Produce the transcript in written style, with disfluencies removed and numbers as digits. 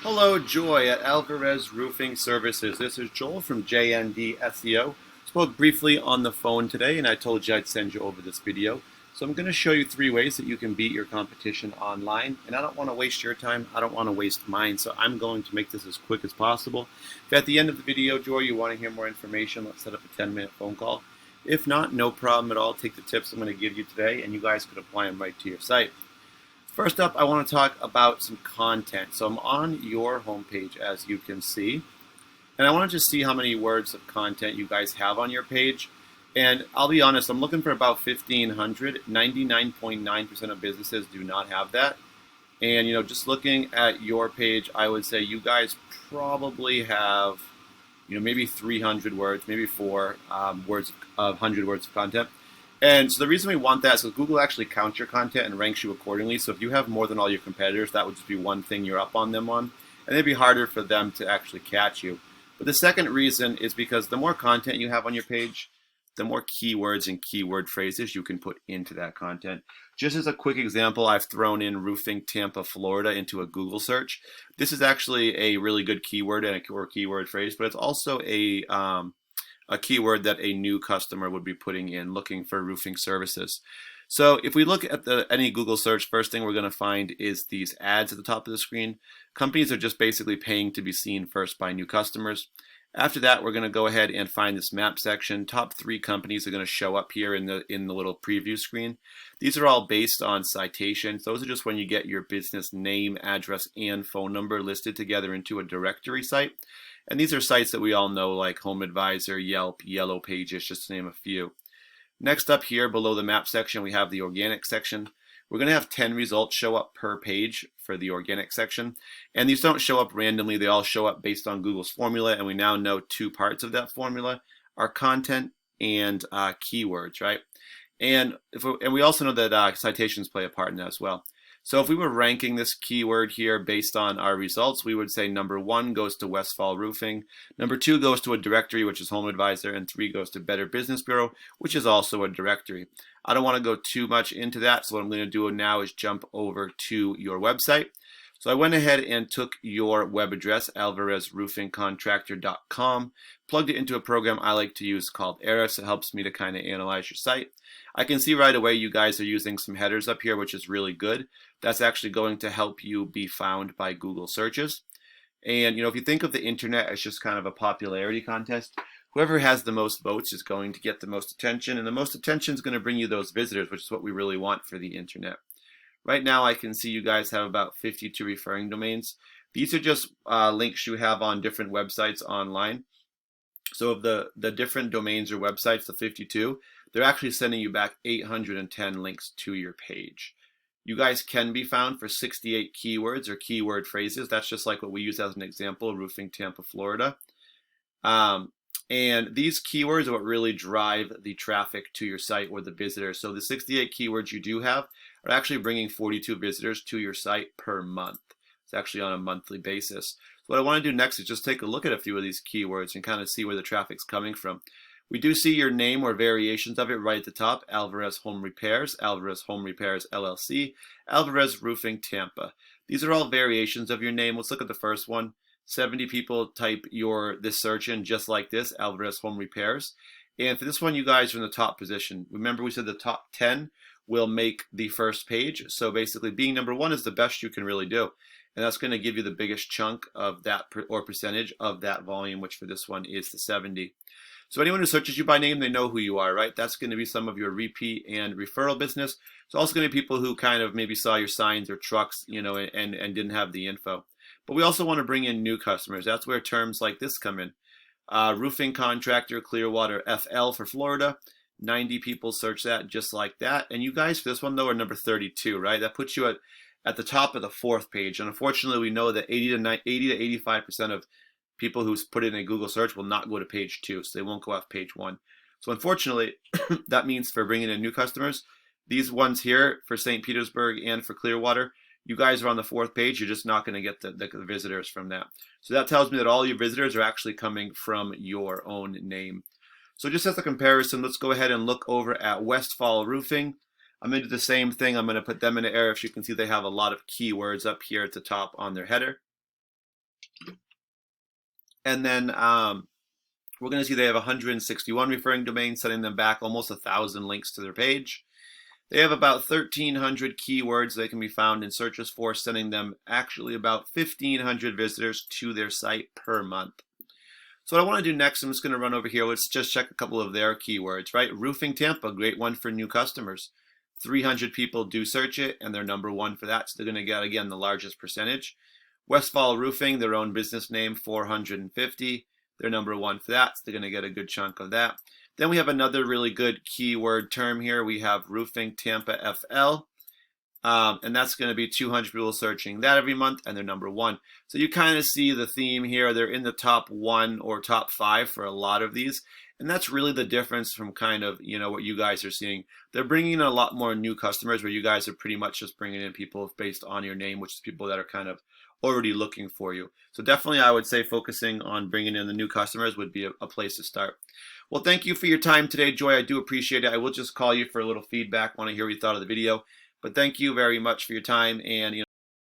Hello, Joy at Alvarez Roofing Services. This is Joel from JND SEO. Spoke briefly on the phone today, and I told you I'd send you over this video. So I'm going to show you 3 ways that you can beat your competition online. And I don't want to waste your time. I don't want to waste mine. So I'm going to make this as quick as possible. If at the end of the video, Joy, you want to hear more information, let's set up a 10-minute phone call. If not, no problem at all. Take the tips I'm going to give you today, and you guys could apply them right to your site. First up, I want to talk about some content. So I'm on your homepage, as you can see, and I want to just see how many words of content you guys have on your page. And I'll be honest, I'm looking for about 1,500. 99.9% of businesses do not have that. And just looking at your page, I would say you guys probably have, maybe 300 words, maybe 4 words of 100 words of content. And so the reason we want that is because Google actually counts your content and ranks you accordingly. So if you have more than all your competitors, that would just be one thing you're up on them on. And it'd be harder for them to actually catch you. But the second reason is because the more content you have on your page, the more keywords and keyword phrases you can put into that content. Just as a quick example, I've thrown in roofing Tampa, Florida into a Google search. This is actually a really good keyword and a keyword phrase, but it's also a keyword that a new customer would be putting in looking for roofing services. So if we look at any Google search, first thing we're going to find is these ads at the top of the screen. Companies are just basically paying to be seen first by new customers. After that, we're going to go ahead and find this map section. Top 3 companies are going to show up here in the little preview screen. These are all based on citations. Those are just when you get your business name, address, and phone number listed together into a directory site. And these are sites that we all know, like Home Advisor, Yelp, Yellow Pages, just to name a few. Next up here below the map section, we have the organic section. We're going to have 10 results show up per page for the organic section. And these don't show up randomly. They all show up based on Google's formula. And we now know 2 parts of that formula are content and keywords, right? And we also know that citations play a part in that as well. So if we were ranking this keyword here based on our results, we would say number 1 goes to Westfall Roofing, number 2 goes to a directory, which is Home Advisor, and 3 goes to Better Business Bureau, which is also a directory. I don't want to go too much into that, so what I'm going to do now is jump over to your website. So I went ahead and took your web address, alvarezroofingcontractor.com, plugged it into a program I like to use called Eris. It helps me to kind of analyze your site. I can see right away you guys are using some headers up here, which is really good. That's actually going to help you be found by Google searches. And if you think of the internet as just kind of a popularity contest, whoever has the most votes is going to get the most attention, and the most attention is going to bring you those visitors, which is what we really want for the internet. Right now, I can see you guys have about 52 referring domains. These are just links you have on different websites online. So of the different domains or websites, the 52, they're actually sending you back 810 links to your page. You guys can be found for 68 keywords or keyword phrases. That's just like what we use as an example, roofing Tampa, Florida. And these keywords are what really drive the traffic to your site or the visitors. So the 68 keywords you do have are actually bringing 42 visitors to your site per month. It's actually on a monthly basis. So what I want to do next is just take a look at a few of these keywords and kind of see where the traffic's coming from. We do see your name or variations of it right at the top: Alvarez Home Repairs, Alvarez Home Repairs LLC, Alvarez Roofing Tampa. These are all variations of your name. Let's look at the first one. 70 people type this search in just like this, Alvarez Home Repairs. And for this one, you guys are in the top position. Remember, we said the top 10 will make the first page. So basically, being number 1 is the best you can really do. And that's going to give you the biggest chunk of that or percentage of that volume, which for this one is the 70. So anyone who searches you by name, they know who you are, right? That's going to be some of your repeat and referral business. It's also going to be people who kind of maybe saw your signs or trucks, and didn't have the info. But we also want to bring in new customers. That's where terms like this come in. Roofing contractor, Clearwater FL for Florida. 90 people search that just like that. And you guys for this one, though, are number 32, right? That puts you at the top of the 4th page. And unfortunately, we know that 80 to 85% of people who put in a Google search will not go to page 2, so they won't go off page 1. So unfortunately, that means for bringing in new customers, these ones here for St. Petersburg and for Clearwater, you guys are on the 4th page. You're just not going to get the visitors from that. So that tells me that all your visitors are actually coming from your own name. So just as a comparison, let's go ahead and look over at Westfall Roofing. I'm going to do the same thing. I'm going to put them in an area. If you can see, they have a lot of keywords up here at the top on their header. And then we're going to see they have 161 referring domains, sending them back almost 1,000 links to their page. They have about 1,300 keywords they can be found in searches for, sending them actually about 1,500 visitors to their site per month. So what I want to do next, I'm just going to run over here. Let's just check a couple of their keywords, right? Roofing Tampa, great one for new customers. 300 people do search it, and they're number one for that. So they're going to get, again, the largest percentage. Westfall Roofing, their own business name, 450. They're number one for that. So they're going to get a good chunk of that. Then we have another really good keyword term here. We have Roofing Tampa FL. And that's going to be 200 people searching that every month, and they're number one. So you kind of see the theme here. They're in the top 1 or top 5 for a lot of these. And that's really the difference from kind of, what you guys are seeing. They're bringing in a lot more new customers, where you guys are pretty much just bringing in people based on your name, which is people that are kind of already looking for you. So definitely I would say focusing on bringing in the new customers would be a place to start. Well, thank you for your time today, Joy. I do appreciate it. I will just call you for a little feedback. Want to hear what you thought of the video. But thank you very much for your time, and